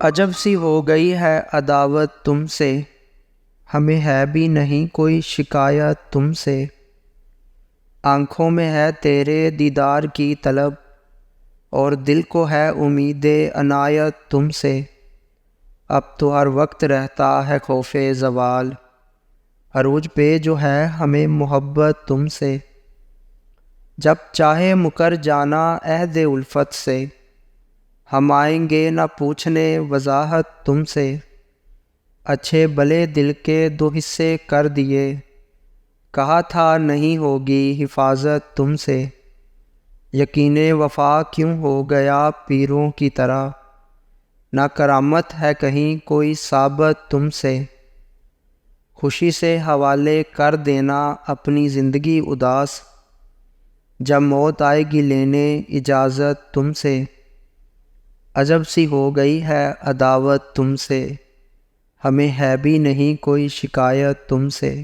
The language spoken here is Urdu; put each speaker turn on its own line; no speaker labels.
عجب سی ہو گئی ہے عداوت تم سے، ہمیں ہے بھی نہیں کوئی شکایت تم سے۔ آنکھوں میں ہے تیرے دیدار کی طلب، اور دل کو ہے امید عنایت تم سے۔ اب تو ہر وقت رہتا ہے خوف زوال، عروج پہ جو ہے ہمیں محبت تم سے۔ جب چاہے مکر جانا عہد الفت سے، ہم آئیں گے نہ پوچھنے وضاحت تم سے۔ اچھے بھلے دل کے دو حصے کر دیے، کہا تھا نہیں ہوگی حفاظت تم سے۔ یقین وفا کیوں ہو گیا پیروں کی طرح، نہ کرامت ہے کہیں کوئی ثابت تم سے۔ خوشی سے حوالے کر دینا اپنی زندگی اداس، جب موت آئے گی لینے اجازت تم سے۔ عجب سی ہو گئی ہے عداوت تم سے، ہمیں ہے بھی نہیں کوئی شکایت تم سے۔